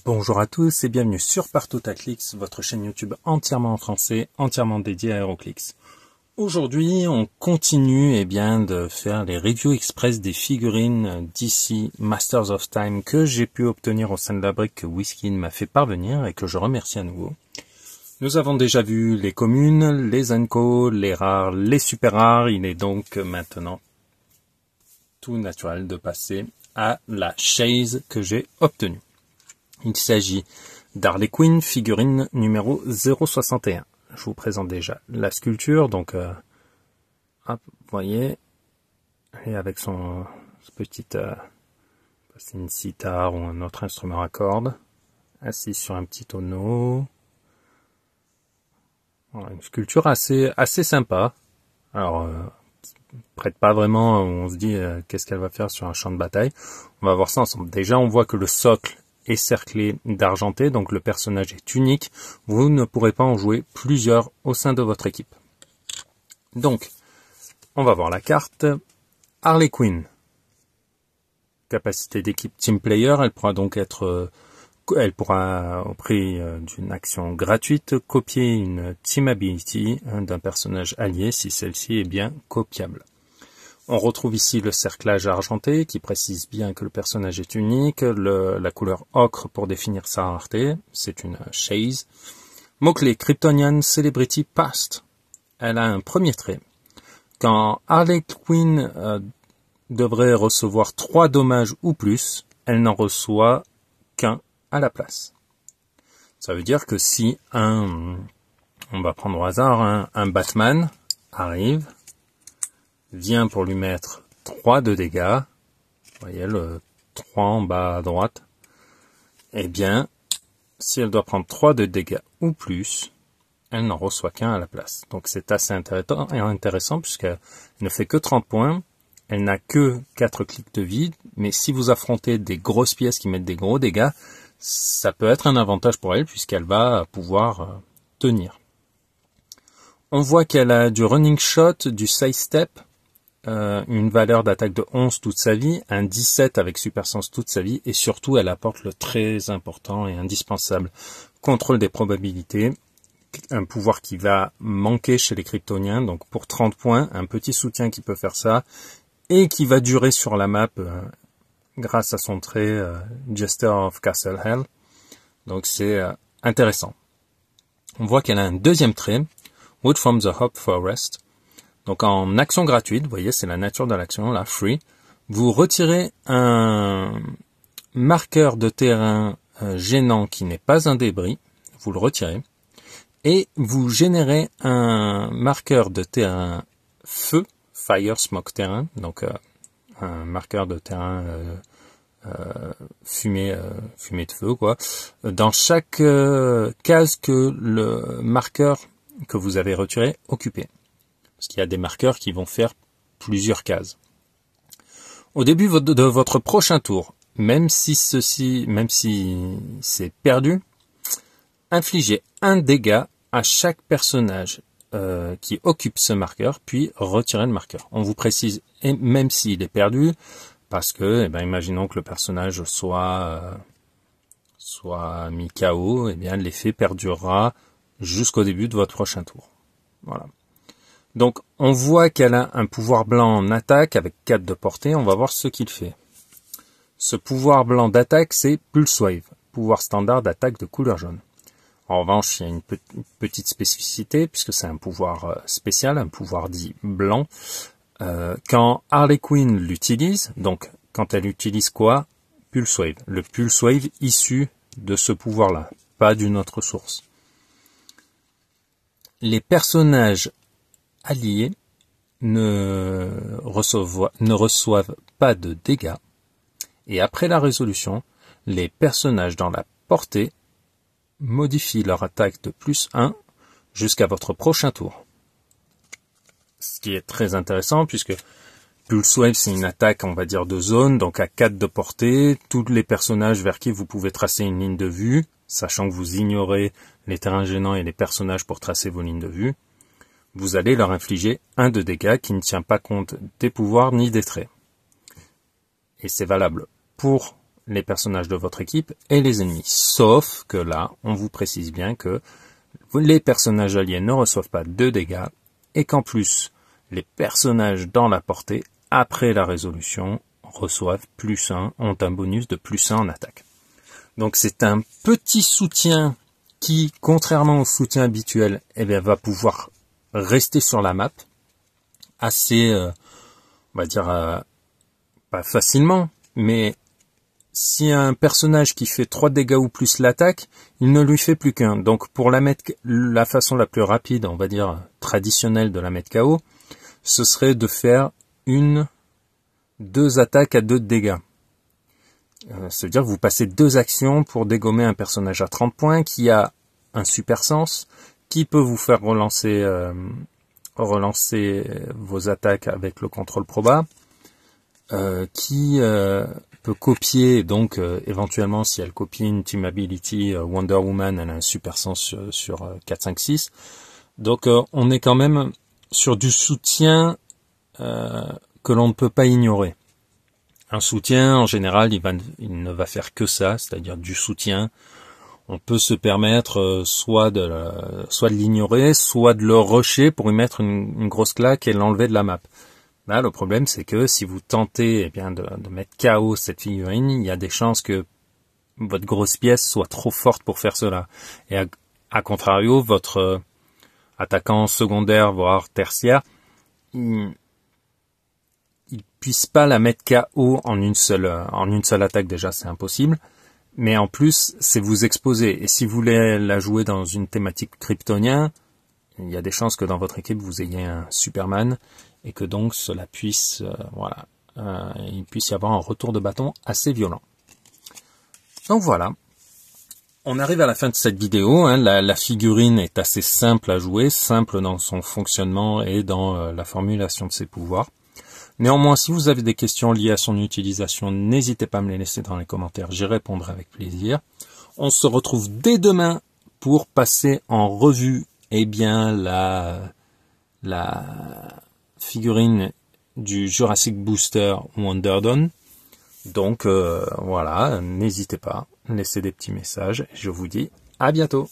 Bonjour à tous et bienvenue sur Partout à Clix, votre chaîne YouTube entièrement en français, entièrement dédiée à HeroClix. Aujourd'hui, on continue de faire les reviews express des figurines DC Masters of Time que j'ai pu obtenir au sein de la brique que Whiskin m'a fait parvenir et que je remercie à nouveau. Nous avons déjà vu les communes, les unco, les rares, les super rares. Il est donc maintenant tout naturel de passer à la chase que j'ai obtenue. Il s'agit d'Harley Quinn, figurine numéro 061. Je vous présente déjà la sculpture, donc vous voyez, et avec son petite, c'est une sitar ou un autre instrument à cordes, assis sur un petit tonneau. Voilà, une sculpture assez sympa. Alors, prête pas vraiment, on se dit qu'est-ce qu'elle va faire sur un champ de bataille. On va voir ça ensemble. Déjà, on voit que le socle est cerclé d'argenté, donc le personnage est unique. Vous ne pourrez pas en jouer plusieurs au sein de votre équipe. Donc, on va voir la carte. Harley Quinn. Capacité d'équipe Team Player, elle pourra donc elle pourra, au prix d'une action gratuite, copier une Team Ability d'un personnage allié si celle-ci est bien copiable. On retrouve ici le cerclage argenté qui précise bien que le personnage est unique, la couleur ocre pour définir sa rareté, c'est une chase. Mot-clé Kryptonian Celebrity Past. Elle a un premier trait. Quand Harley Quinn devrait recevoir 3 dommages ou plus, elle n'en reçoit qu'un à la place. Ça veut dire que si on va prendre au hasard, un Batman arrive, vient pour lui mettre 3 de dégâts, vous voyez le 3 en bas à droite, eh bien, si elle doit prendre 3 de dégâts ou plus, elle n'en reçoit qu'un à la place. Donc c'est assez intéressant puisqu'elle ne fait que 30 points, elle n'a que 4 clics de vie, mais si vous affrontez des grosses pièces qui mettent des gros dégâts, ça peut être un avantage pour elle puisqu'elle va pouvoir tenir. On voit qu'elle a du running shot, du side step, une valeur d'attaque de 11 toute sa vie, un 17 avec super sens toute sa vie, et surtout elle apporte le très important et indispensable contrôle des probabilités, un pouvoir qui va manquer chez les Kryptoniens, donc pour 30 points, un petit soutien qui peut faire ça, et qui va durer sur la map grâce à son trait Jester of Castle Hell. Donc c'est intéressant. On voit qu'elle a un deuxième trait, Wood from the Hop Forest. Donc en action gratuite, vous voyez, c'est la nature de l'action, là, free. Vous retirez un marqueur de terrain gênant qui n'est pas un débris, vous le retirez, et vous générez un marqueur de terrain feu, fire smoke terrain, donc un marqueur de terrain fumée de feu, quoi, dans chaque case que le marqueur que vous avez retiré occupé. Parce qu'il y a des marqueurs qui vont faire plusieurs cases. Au début de votre prochain tour, même si c'est perdu, infligez un dégât à chaque personnage qui occupe ce marqueur, puis retirez le marqueur. On vous précise, et même s'il est perdu, parce que, imaginons que le personnage soit mis KO, l'effet perdurera jusqu'au début de votre prochain tour. Voilà. Donc, on voit qu'elle a un pouvoir blanc en attaque avec 4 de portée. On va voir ce qu'il fait. Ce pouvoir blanc d'attaque, c'est Pulse Wave, pouvoir standard d'attaque de couleur jaune. En revanche, il y a une petite spécificité, puisque c'est un pouvoir spécial, un pouvoir dit blanc. Quand Harley Quinn l'utilise, donc quand elle utilise quoi? Pulse Wave. Le Pulse Wave issu de ce pouvoir-là, pas d'une autre source. Les personnages alliés ne reçoivent pas de dégâts, et après la résolution, les personnages dans la portée modifient leur attaque de +1 jusqu'à votre prochain tour. Ce qui est très intéressant puisque Pulse Wave c'est une attaque on va dire de zone, donc à 4 de portée, tous les personnages vers qui vous pouvez tracer une ligne de vue, sachant que vous ignorez les terrains gênants et les personnages pour tracer vos lignes de vue, vous allez leur infliger 1 de dégâts qui ne tient pas compte des pouvoirs ni des traits. Et c'est valable pour les personnages de votre équipe et les ennemis. Sauf que là, on vous précise bien que les personnages alliés ne reçoivent pas de dégâts et qu'en plus, les personnages dans la portée, après la résolution, reçoivent +1, ont un bonus de +1 en attaque. Donc c'est un petit soutien qui, contrairement au soutien habituel, va pouvoir rester sur la map assez, on va dire, pas facilement, mais si un personnage qui fait 3 dégâts ou plus l'attaque, il ne lui fait plus qu'un. Donc pour la mettre, la façon la plus rapide, on va dire traditionnelle de la mettre KO, ce serait de faire 2 attaques à 2 dégâts. C'est-à-dire que vous passez 2 actions pour dégommer un personnage à 30 points qui a un super sens, qui peut vous faire relancer vos attaques avec le contrôle proba, qui peut copier, donc éventuellement si elle copie une Team Ability Wonder Woman, elle a un super sens sur 4, 5, 6. Donc on est quand même sur du soutien que l'on ne peut pas ignorer. Un soutien, en général, il ne va faire que ça, c'est-à-dire du soutien. On peut se permettre soit de l'ignorer, soit de le rusher pour y mettre une grosse claque et l'enlever de la map. Là, le problème, c'est que si vous tentez de mettre KO cette figurine, il y a des chances que votre grosse pièce soit trop forte pour faire cela. Et à contrario, votre attaquant secondaire, voire tertiaire, il puisse pas la mettre KO en une seule attaque, déjà c'est impossible, mais en plus c'est vous exposer, et si vous voulez la jouer dans une thématique kryptonien, il y a des chances que dans votre équipe vous ayez un Superman, et que donc cela puisse, il puisse y avoir un retour de bâton assez violent. Donc voilà, on arrive à la fin de cette vidéo, la figurine est assez simple à jouer, simple dans son fonctionnement et dans la formulation de ses pouvoirs. Néanmoins, si vous avez des questions liées à son utilisation, n'hésitez pas à me les laisser dans les commentaires, j'y répondrai avec plaisir. On se retrouve dès demain pour passer en revue la figurine du Jurassic Booster Wonder Dawn. Donc voilà, n'hésitez pas, laissez des petits messages, je vous dis à bientôt.